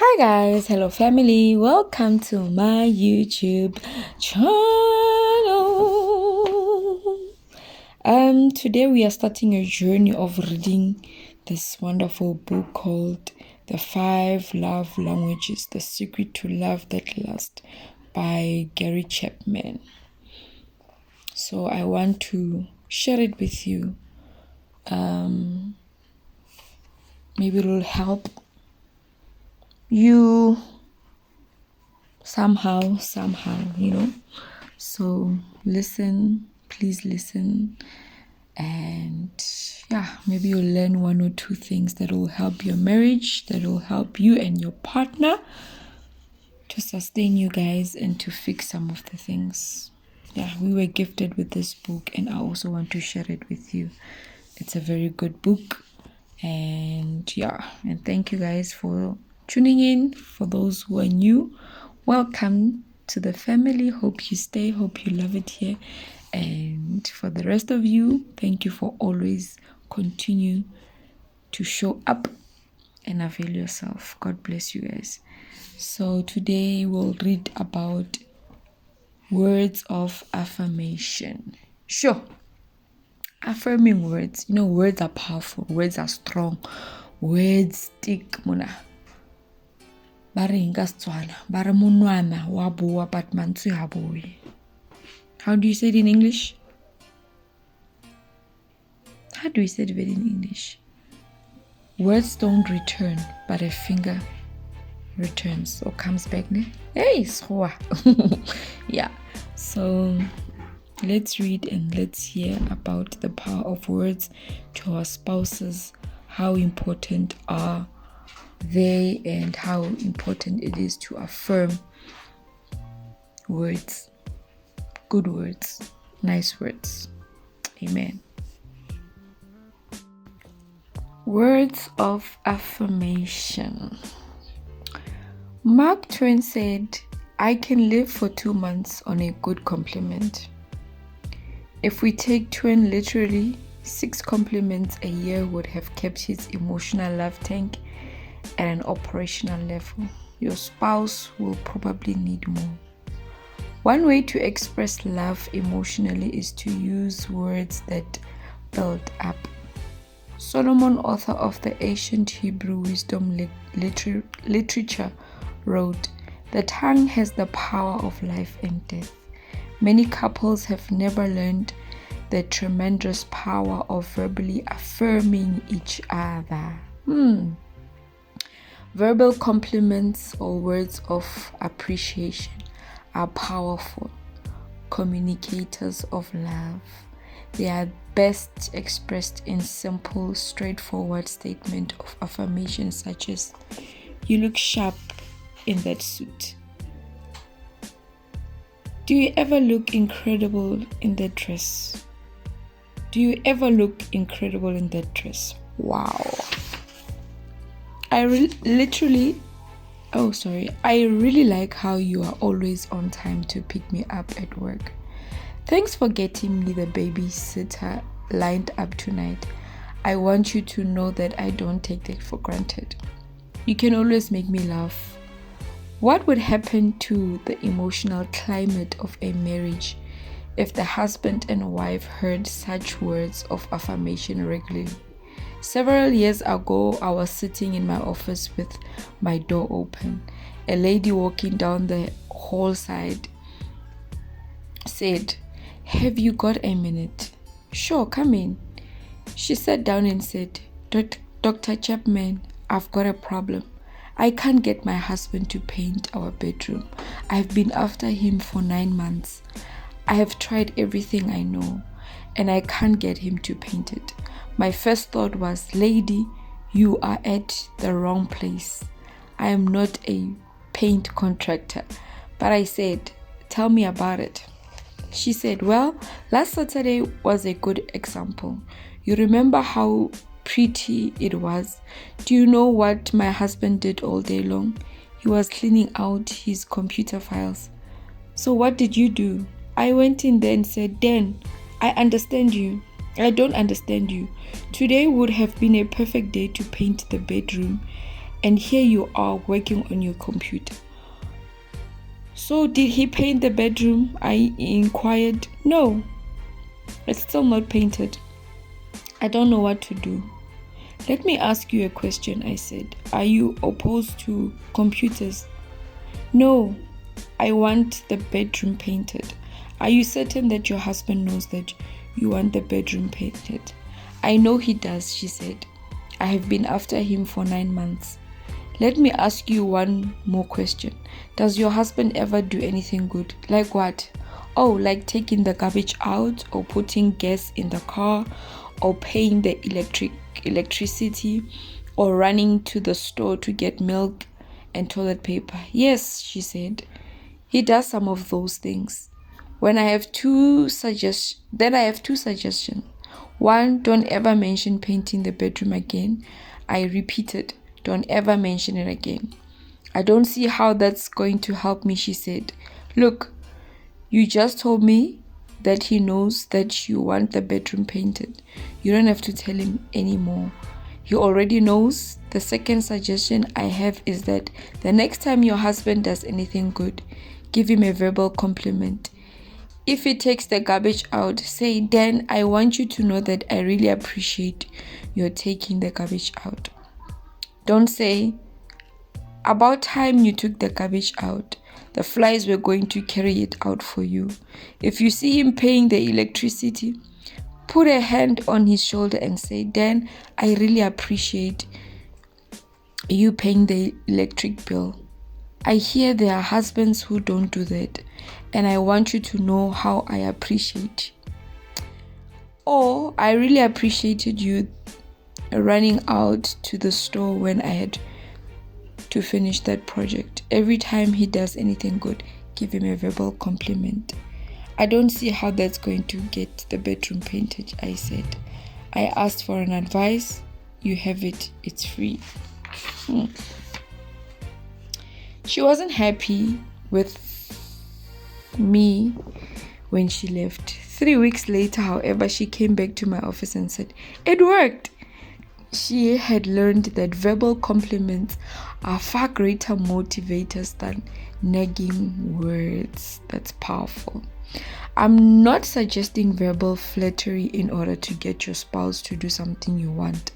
Hi guys, hello family, welcome to my YouTube channel. Today we are starting a journey of reading this wonderful book called The 5 Love Languages: The Secret to Love That Lasts by Gary Chapman. So I want to share it with you. Maybe it will help you somehow, So please listen, and maybe you'll learn one or two things that will help your marriage, that will help you and your partner to sustain you guys and to fix some of the things. We were gifted with this book, and I also want to share it with you. It's a very good book, and thank you guys for tuning in. For those who are new, welcome to the family. Hope you stay, hope you love it here. And for the rest of you, thank you for always continue to show up and avail yourself. God bless you guys. So today we'll read about words of affirmation. Sure. Affirming words. Words are powerful. Words are strong. Words stick. Mona. How do you say it in English? How do you say it in English? Words don't return, but a finger returns or comes back. Ne? Hey, So let's read and let's hear about the power of words to our spouses. How important are they, and how important it is to affirm words, good words, nice words. Amen. Words of affirmation. Mark Twain said, "I can live for 2 months on a good compliment." If we take Twain literally, 6 compliments a year would have kept his emotional love tank at an operational level. Your spouse will probably need more. One way to express love emotionally is to use words that build up. Solomon, author of the ancient Hebrew wisdom literature, wrote, "The tongue has the power of life and death." Many couples have never learned the tremendous power of verbally affirming each other. Verbal compliments or words of appreciation are powerful communicators of love. They are best expressed in simple, straightforward statement of affirmation such as, "You look sharp in that suit." "Do you ever look incredible in that dress?" "Do you ever look incredible in that dress?" Wow. I really like how you are always on time to pick me up at work. Thanks for getting me the babysitter lined up tonight. I want you to know that I don't take that for granted. You can always make me laugh. What would happen to the emotional climate of a marriage if the husband and wife heard such words of affirmation regularly? Several years ago, I was sitting in my office with my door open. A lady walking down the hall said, "Have you got a minute?" "Sure, come in." She sat down and said, "Dr. Chapman, I've got a problem. I can't get my husband to paint our bedroom. I've been after him for 9 months. I have tried everything I know, and I can't get him to paint it." My first thought was, "Lady, you are at the wrong place. I am not a paint contractor." But I said, "Tell me about it." She said, "Well, last Saturday was a good example. You remember how pretty it was? Do you know what my husband did all day long? He was cleaning out his computer files." "So what did you do?" I went in there and said, "Dan, I understand you. I don't understand you. Today would have been a perfect day to paint the bedroom, and here you are working on your computer. So did he paint the bedroom? I inquired. No, it's still not painted. I don't know what to do. Let me ask you a question, I said. Are you opposed to computers? No, I want the bedroom painted. Are you certain that your husband knows that you want the bedroom painted? I know he does, she said. I have been after him for 9 months. Let me ask you one more question. Does your husband ever do anything good? Like what? Oh, like taking the garbage out, or putting gas in the car, or paying the electricity, or running to the store to get milk and toilet paper. Yes, she said. He does some of those things. Then I have two suggestions. One, don't ever mention painting the bedroom again. I repeated, don't ever mention it again. I don't see how that's going to help me, she said. Look, you just told me that he knows that you want the bedroom painted. You don't have to tell him anymore. He already knows. The second suggestion I have is that the next time your husband does anything good, give him a verbal compliment. If he takes the garbage out, say, Dan, I want you to know that I really appreciate your taking the garbage out. Don't say, about time you took the garbage out. The flies were going to carry it out for you. If you see him paying the electricity, put a hand on his shoulder and say, Dan, I really appreciate you paying the electric bill. I hear there are husbands who don't do that, and I want you to know how I appreciate. Or, I really appreciated you running out to the store when I had to finish that project. Every time he does anything good, give him a verbal compliment. I don't see how that's going to get the bedroom painted, I said. I asked for an advice. You have it. It's free. She wasn't happy with me when she left. 3 weeks later, however, she came back to my office and said, it worked. She had learned that verbal compliments are far greater motivators than nagging words. That's powerful. I'm not suggesting verbal flattery in order to get your spouse to do something you want.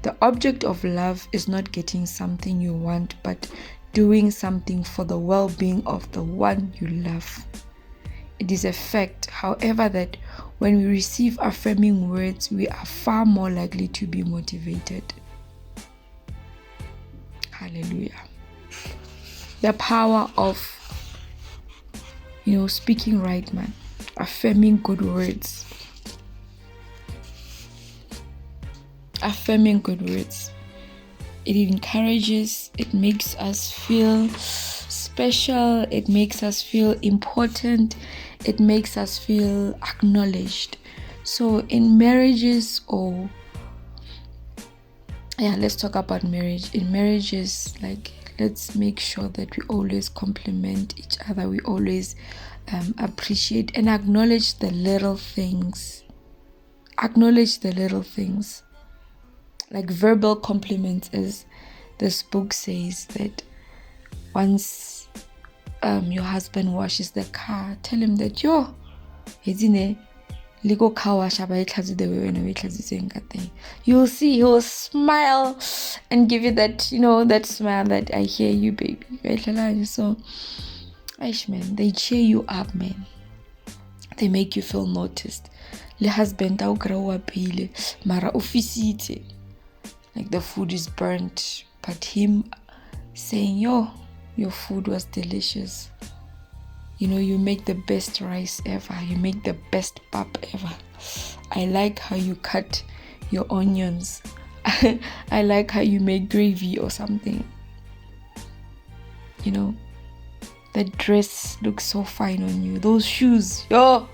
The object of love is not getting something you want, but doing something for the well-being of the one you love. It is a fact, however, that when we receive affirming words, we are far more likely to be motivated. Hallelujah. The power of, speaking right, man. Affirming good words. Affirming good words. It encourages, it makes us feel special, it makes us feel important, it makes us feel acknowledged. So in marriages, let's talk about marriage. In marriages, let's make sure that we always compliment each other. We always appreciate and acknowledge the little things. Acknowledge the little things. Like verbal compliments, as this book says, that once your husband washes the car, tell him that you'll see he will smile and give you that, that smile that I hear you, baby. So, man, they cheer you up, man. They make you feel noticed. Le husband mara ofisite. Like the food is burnt, but him saying, your food was delicious. You make the best rice ever. You make the best pap ever. I like how you cut your onions. I like how you make gravy or something. The dress looks so fine on you. Those shoes, the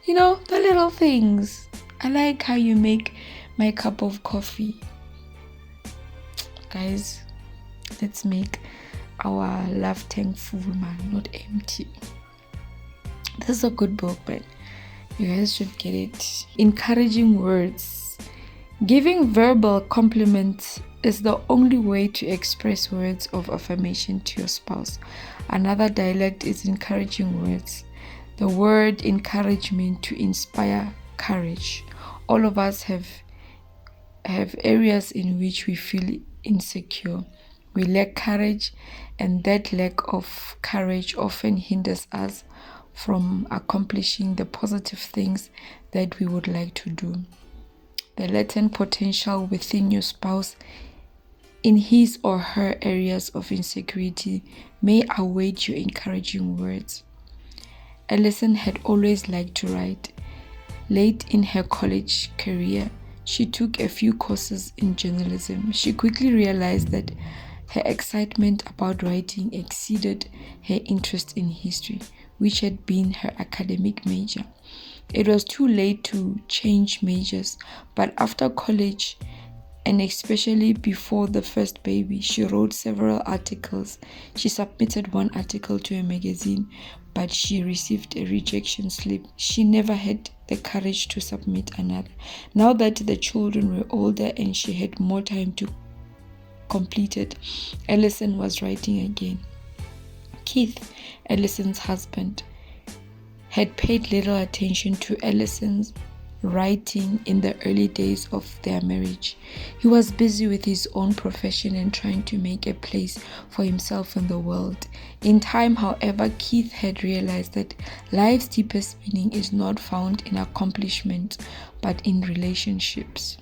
little things. I like how you make my cup of coffee. Guys, let's make our love tank full, man, not empty. This is a good book, but you guys should get it. Encouraging words. Giving verbal compliments is the only way to express words of affirmation to your spouse. Another dialect is encouraging words. The word encouragement to inspire courage. All of us have areas in which we feel insecure. We lack courage, and that lack of courage often hinders us from accomplishing the positive things that we would like to do. The latent potential within your spouse in his or her areas of insecurity may await your encouraging words. Ellison had always liked to write. Late in her college career, she took a few courses in journalism. She quickly realized that her excitement about writing exceeded her interest in history, which had been her academic major. It was too late to change majors, but after college, and especially before the first baby, she wrote several articles. She submitted one article to a magazine, but she received a rejection slip. She never had the courage to submit another. Now that the children were older and she had more time to complete it, Ellison was writing again. Keith, Ellison's husband, had paid little attention to Ellison's writing in the early days of their marriage. He was busy with his own profession and trying to make a place for himself in the world. In time, however, Keith had realized that life's deepest meaning is not found in accomplishments, but in relationships.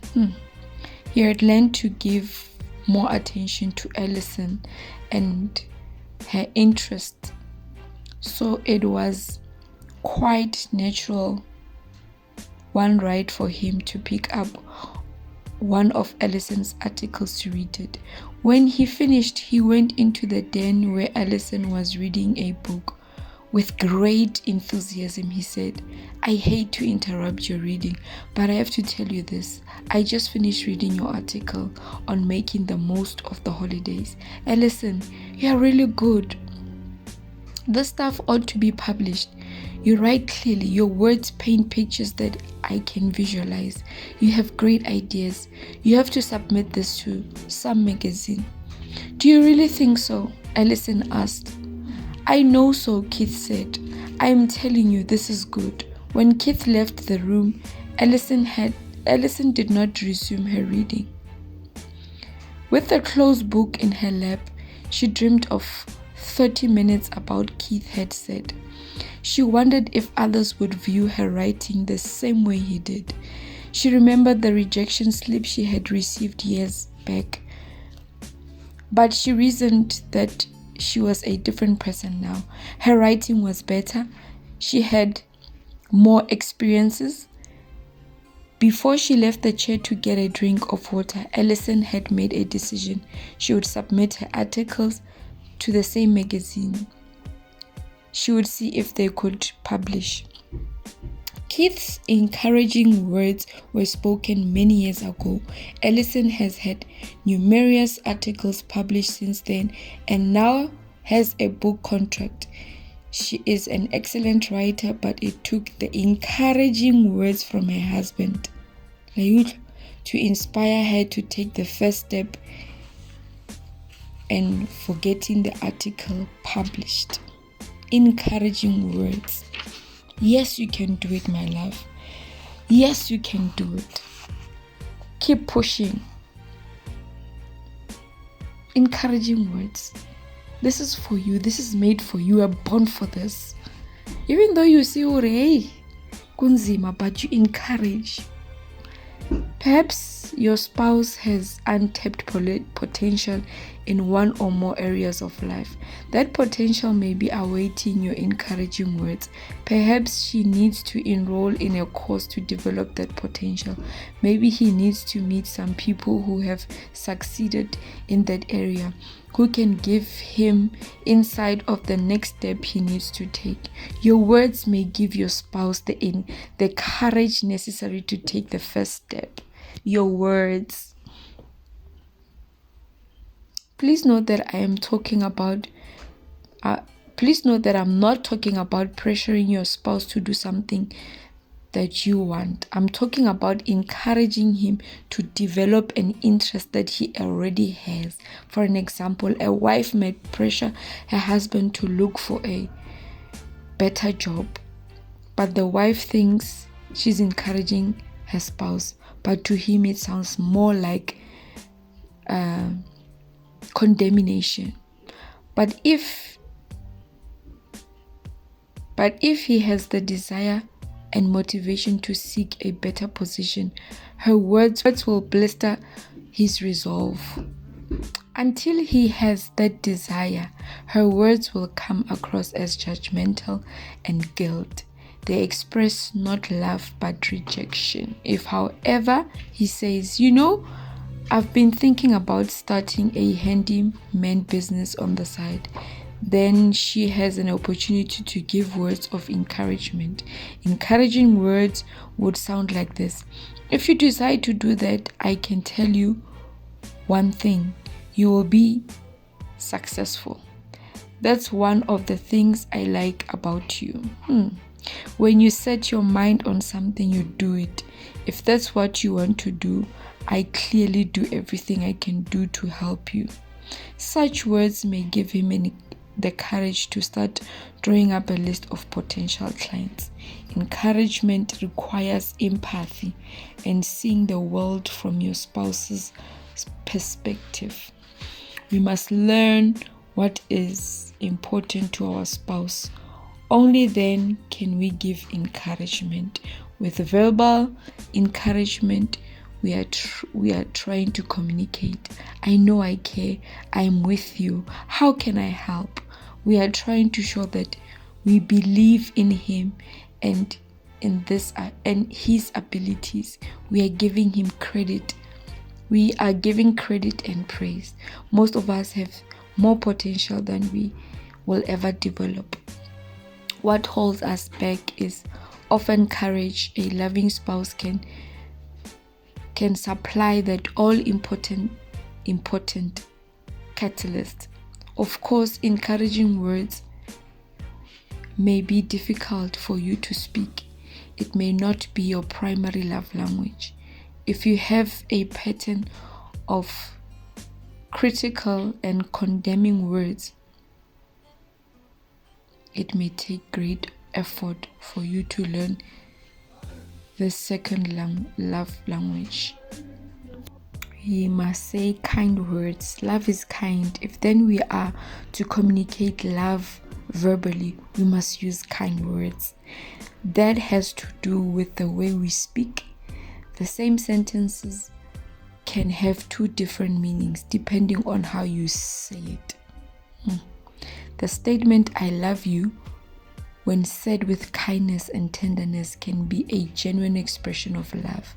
He had learned to give more attention to Ellison and her interests, so it was quite natural one right for him to pick up one of Ellison's articles to read it. When he finished, he went into the den where Ellison was reading a book. With great enthusiasm, he said, "I hate to interrupt your reading, but I have to tell you this. I just finished reading your article on making the most of the holidays. Ellison, you are really good. This stuff ought to be published. You write clearly. Your words paint pictures that I can visualize. You have great ideas. You have to submit this to some magazine." "Do you really think so?" Ellison asked. "I know so," Keith said. "I am telling you, this is good." When Keith left the room, Ellison did not resume her reading. With the closed book in her lap, she dreamed of 30 minutes about Keith had said. She wondered if others would view her writing the same way he did. She remembered the rejection slip she had received years back, but she reasoned that she was a different person now. Her writing was better. She had more experiences. Before she left the chair to get a drink of water, Ellison had made a decision. She would submit her articles to the same magazine. She would see if they could publish. Keith's encouraging words were spoken many years ago. Ellison has had numerous articles published since then and now has a book contract. She is an excellent writer, but it took the encouraging words from her husband to inspire her to take the first step and for getting the article published. Encouraging words. Yes, you can do it, my love. Yes, you can do it. Keep pushing. Encouraging words. This is for you. This is made for you. You are born for this. Even though you say, hey, kunzima, but you encourage. Perhaps your spouse has untapped potential in one or more areas of life. That potential may be awaiting your encouraging words. Perhaps she needs to enroll in a course to develop that potential. Maybe he needs to meet some people who have succeeded in that area, who can give him insight of the next step he needs to take. Your words may give your spouse the courage necessary to take the first step. Your words. Please note that I'm not talking about pressuring your spouse to do something that you want. I'm talking about encouraging him to develop an interest that he already has. For an example, a wife might pressure her husband to look for a better job, but the wife thinks she's encouraging her spouse, but to him it sounds more like condemnation. But if he has the desire and motivation to seek a better position, her words will blister his resolve. Until he has that desire, her words will come across as judgmental and guilt. They express not love but rejection. If, however, he says, I've been thinking about starting a handyman business on the side, then she has an opportunity to give words of encouragement. Encouraging words would sound like this: if you decide to do that, I can tell you one thing: you will be successful. That's one of the things I like about you. When you set your mind on something, you do it. If that's what you want to do, I clearly do everything I can do to help you. Such words may give him the courage to start drawing up a list of potential clients. Encouragement requires empathy and seeing the world from your spouse's perspective. We must learn what is important to our spouse. Only then can we give encouragement. With verbal encouragement, we are trying to communicate. I know I care. I'm with you. How can I help? We are trying to show that we believe in him and in his abilities. We are giving him credit. We are giving credit and praise. Most of us have more potential than we will ever develop. What holds us back is often courage. A loving spouse can supply that all important catalyst. Of course, encouraging words may be difficult for you to speak. It may not be your primary love language. If you have a pattern of critical and condemning words, it may take great effort for you to learn the second love language. We must say kind words. Love is kind. If then we are to communicate love verbally, we must use kind words. That has to do with the way we speak. The same sentences can have two different meanings depending on how you say it. The statement "I love you," when said with kindness and tenderness, can be a genuine expression of love.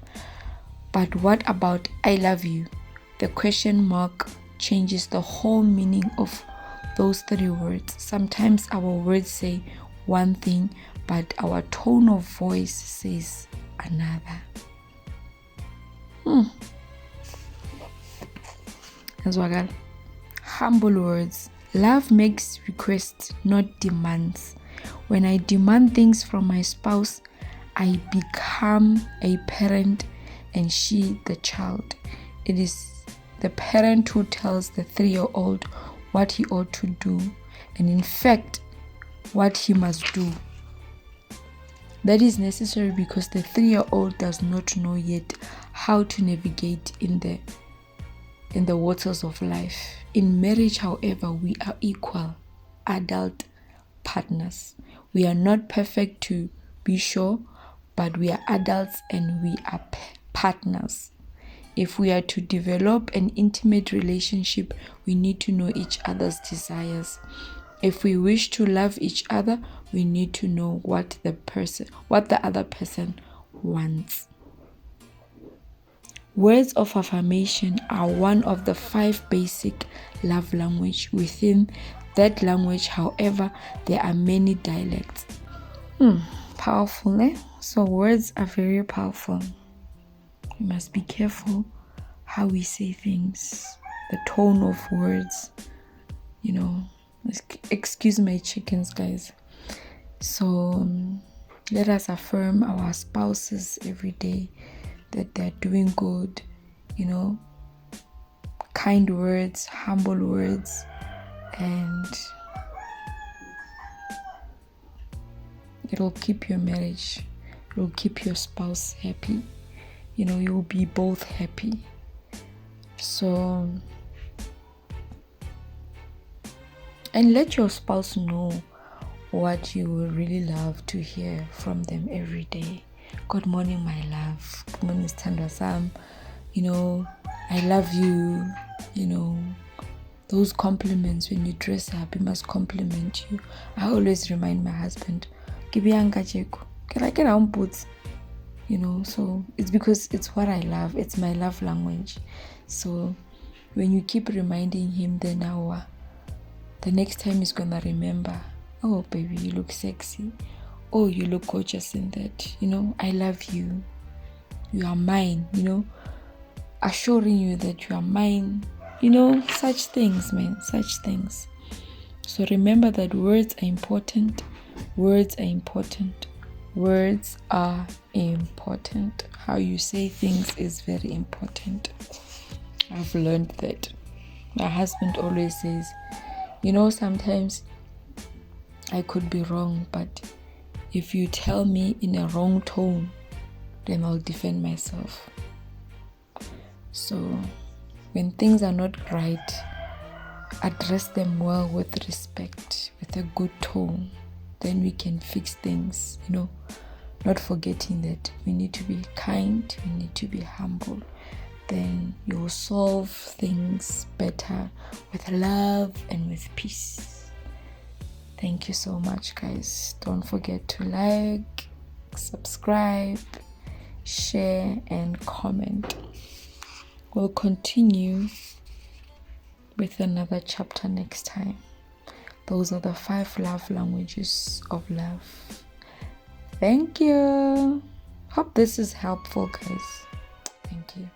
But what about "I love you"? The question mark changes the whole meaning of those three words. Sometimes our words say one thing, but our tone of voice says another. Humble words. Love makes requests, not demands. When I demand things from my spouse, I become a parent and she the child. It is the parent who tells the 3-year-old what he ought to do, and in fact, what he must do. That is necessary because the 3-year-old does not know yet how to navigate in the waters of life. In marriage, however, we are equal adult partners. We are not perfect, to be sure, but we are adults and we are partners. If we are to develop an intimate relationship, we need to know each other's desires. If we wish to love each other, we need to know what the other person wants. Words of affirmation are one of the 5 basic love language. Within that language, however, there are many dialects. Powerful, eh? So words are very powerful. We must be careful how we say things, the tone of words. Excuse my chickens, guys. So Let us affirm our spouses every day that they're doing good, kind words, humble words, and it'll keep your marriage, it'll keep your spouse happy. You'll be both happy. So, and let your spouse know what you would really love to hear from them every day. Good morning, my love. Good morning, Thandwa Sam. I love you. Those compliments when you dress up, he must compliment you. I always remind my husband, so it's because it's what I love. It's my love language. So when you keep reminding him, then now, the next time he's gonna remember, oh baby, you look sexy. Oh, you look gorgeous in that. I love you. You are mine, assuring you that you are mine. Such things, man, such things. So remember that words are important. Words are important. Words are important. How you say things is very important. I've learned that. My husband always says, sometimes I could be wrong, but if you tell me in a wrong tone, then I'll defend myself. So when things are not right, address them well with respect, with a good tone. Then we can fix things, not forgetting that we need to be kind, we need to be humble. Then you'll solve things better with love and with peace. Thank you so much, guys. Don't forget to like, subscribe, share, and comment. We'll continue with another chapter next time. Those are the 5 love languages of love. Thank you. Hope this is helpful, guys. Thank you.